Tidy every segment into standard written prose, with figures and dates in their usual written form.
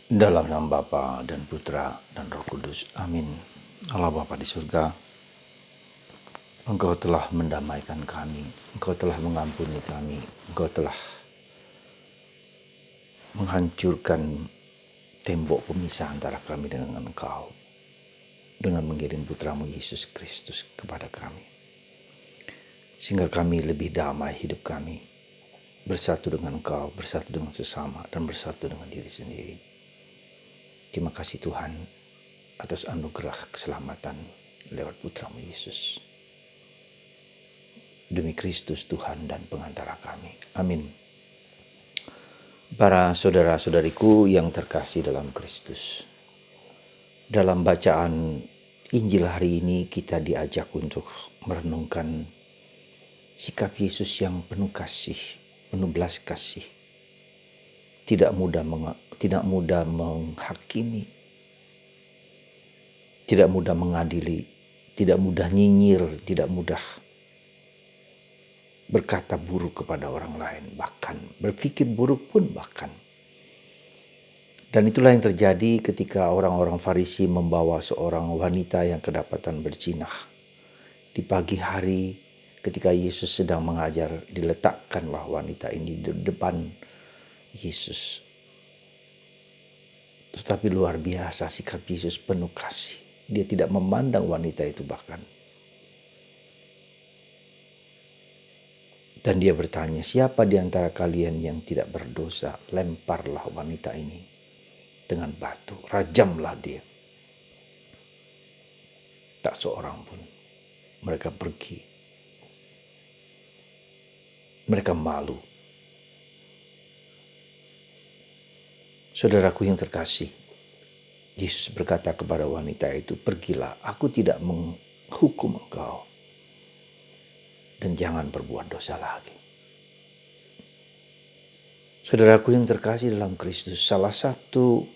Dalam nama Bapa dan Putra dan Roh Kudus. Amin. Allah Bapa di surga, Engkau telah mendamaikan kami, Engkau telah mengampuni kami, Engkau telah menghancurkan tembok pemisah antara kami dengan Engkau dengan mengirim Putramu Yesus Kristus kepada kami. Sehingga kami lebih damai hidup kami, bersatu dengan Engkau, bersatu dengan sesama, dan bersatu dengan diri sendiri. Terima kasih Tuhan atas anugerah keselamatan lewat Putramu Yesus. Demi Kristus Tuhan dan pengantara kami. Amin. Para saudara-saudariku yang terkasih dalam Kristus. Dalam bacaan Injil hari ini kita diajak untuk merenungkan sikap Yesus yang penuh kasih, penuh belas kasih. Tidak mudah menghakimi, tidak mudah mengadili, tidak mudah nyinyir, tidak mudah berkata buruk kepada orang lain, bahkan berpikir buruk pun bahkan. Dan itulah yang terjadi ketika orang-orang Farisi membawa seorang wanita yang kedapatan berzinah. Di pagi hari ketika Yesus sedang mengajar, diletakkanlah wanita ini di depan Yesus. Tetapi luar biasa sikap Yesus penuh kasih. Dia tidak memandang wanita itu bahkan. Dan dia bertanya, siapa di antara kalian yang tidak berdosa? Lemparlah wanita ini dengan batu, rajamlah dia. Tak seorang pun. Mereka pergi. Mereka malu. Saudaraku yang terkasih, Yesus berkata kepada wanita itu, pergilah, aku tidak menghukum engkau. Dan jangan berbuat dosa lagi. Saudaraku yang terkasih dalam Kristus, salah satu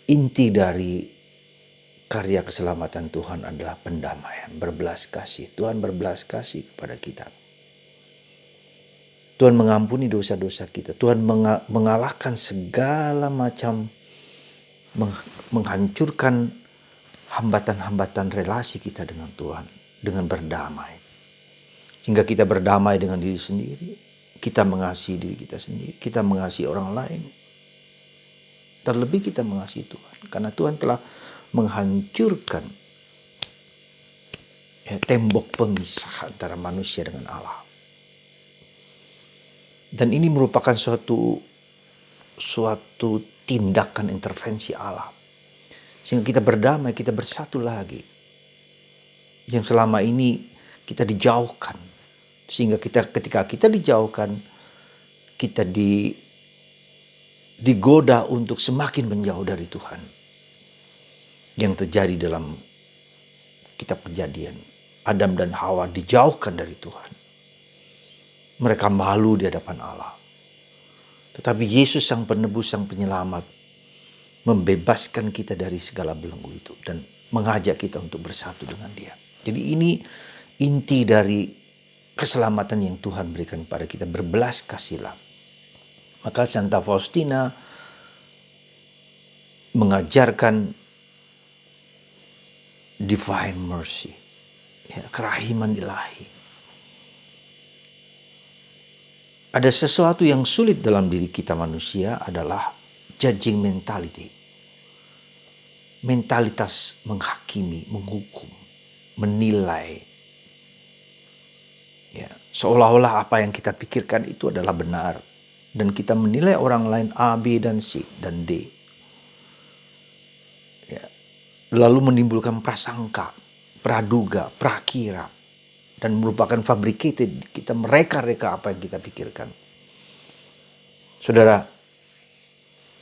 inti dari karya keselamatan Tuhan adalah pendamaian, berbelas kasih. Tuhan berbelas kasih kepada kita. Tuhan mengampuni dosa-dosa kita. Tuhan mengalahkan segala macam, menghancurkan hambatan-hambatan relasi kita dengan Tuhan dengan berdamai. Sehingga kita berdamai dengan diri sendiri, kita mengasihi diri kita sendiri, kita mengasihi orang lain. Terlebih kita mengasihi Tuhan karena Tuhan telah menghancurkan tembok pemisah antara manusia dengan Allah. Dan ini merupakan suatu tindakan intervensi Allah. Sehingga kita berdamai, kita bersatu lagi. Yang selama ini kita dijauhkan. Sehingga ketika kita dijauhkan, kita digoda untuk semakin menjauh dari Tuhan. Yang terjadi dalam kitab Kejadian. Adam dan Hawa dijauhkan dari Tuhan. Mereka malu di hadapan Allah. Tetapi Yesus sang penebus, sang penyelamat, membebaskan kita dari segala belenggu itu dan mengajak kita untuk bersatu dengan Dia. Jadi ini inti dari keselamatan yang Tuhan berikan pada kita, berbelas kasihlah. Maka Santa Faustina mengajarkan divine mercy, kerahiman ilahi. Ada sesuatu yang sulit dalam diri kita manusia adalah judging mentality. Mentalitas menghakimi, menghukum, menilai. Ya, seolah-olah apa yang kita pikirkan itu adalah benar. Dan kita menilai orang lain A, B, dan C, dan D. Ya, lalu menimbulkan prasangka, praduga, prakira. Dan merupakan fabricated. Kita mereka-reka apa yang kita pikirkan. Saudara,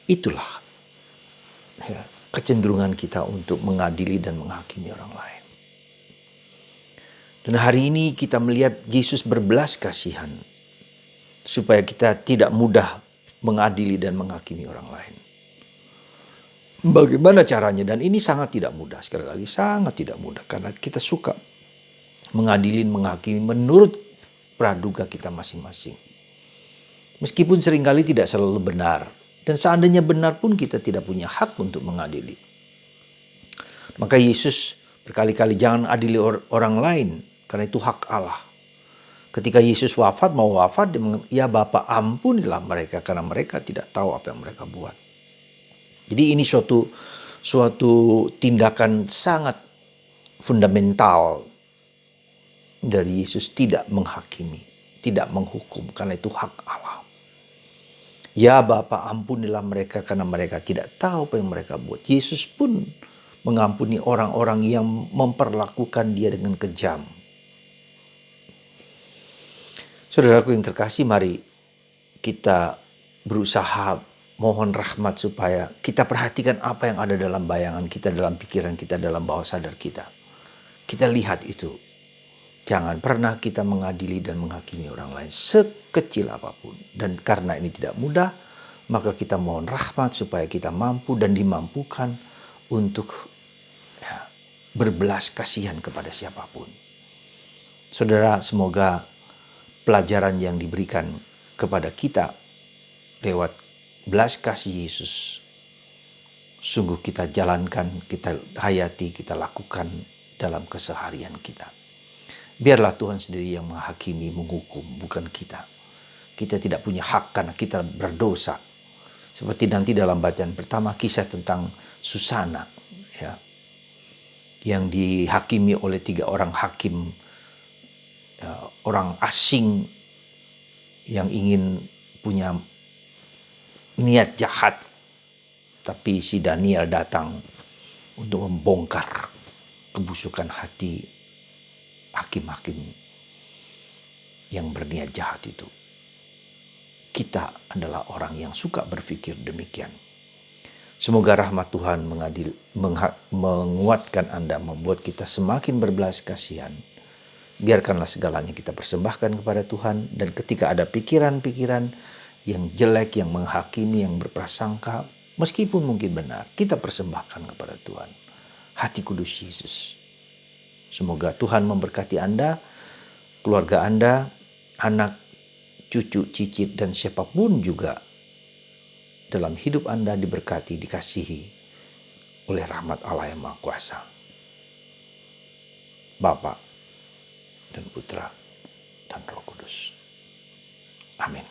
itulah kecenderungan kita untuk mengadili dan menghakimi orang lain. Dan hari ini kita melihat Yesus berbelas kasihan supaya kita tidak mudah mengadili dan menghakimi orang lain. Bagaimana caranya? Dan ini sangat tidak mudah. Sekali lagi sangat tidak mudah karena kita suka mengadili, menghakimi menurut praduga kita masing-masing. Meskipun seringkali tidak selalu benar. Dan seandainya benar pun kita tidak punya hak untuk mengadili. Maka Yesus berkali-kali jangan adili orang lain karena itu hak Allah. Ketika Yesus wafat, mau wafat, ya Bapa ampunilah mereka karena mereka tidak tahu apa yang mereka buat. Jadi ini suatu tindakan sangat fundamental dari Yesus, tidak menghakimi, tidak menghukum karena itu hak Allah. Ya Bapa ampunilah mereka karena mereka tidak tahu apa yang mereka buat. Yesus pun mengampuni orang-orang yang memperlakukan dia dengan kejam. Saudaraku yang terkasih, mari kita berusaha mohon rahmat supaya kita perhatikan apa yang ada dalam bayangan kita, dalam pikiran kita, dalam bawah sadar kita. Kita lihat itu. Jangan pernah kita mengadili dan menghakimi orang lain sekecil apapun. Dan karena ini tidak mudah, maka kita mohon rahmat supaya kita mampu dan dimampukan untuk berbelas kasihan kepada siapapun. Saudara, semoga pelajaran yang diberikan kepada kita lewat belas kasih Yesus sungguh kita jalankan, kita hayati, kita lakukan dalam keseharian kita. Biarlah Tuhan sendiri yang menghakimi, menghukum, bukan kita. Kita tidak punya hak karena kita berdosa. Seperti nanti dalam bacaan pertama, kisah tentang Susana, ya, yang dihakimi oleh 3 orang hakim, ya, orang asing yang ingin punya niat jahat. Tapi si Daniel datang untuk membongkar kebusukan hati hakim-hakim yang berniat jahat itu. Kita adalah orang yang suka berpikir demikian. Semoga rahmat Tuhan menguatkan Anda, membuat kita semakin berbelas kasihan. Biarkanlah segalanya kita persembahkan kepada Tuhan. Dan ketika ada pikiran-pikiran yang jelek, yang menghakimi, yang berprasangka, meskipun mungkin benar, kita persembahkan kepada Tuhan. Hati kudus Yesus. Semoga Tuhan memberkati Anda, keluarga Anda, anak, cucu, cicit, dan siapapun juga dalam hidup Anda diberkati, dikasihi oleh rahmat Allah yang Maha Kuasa. Bapa dan Putra dan Roh Kudus. Amin.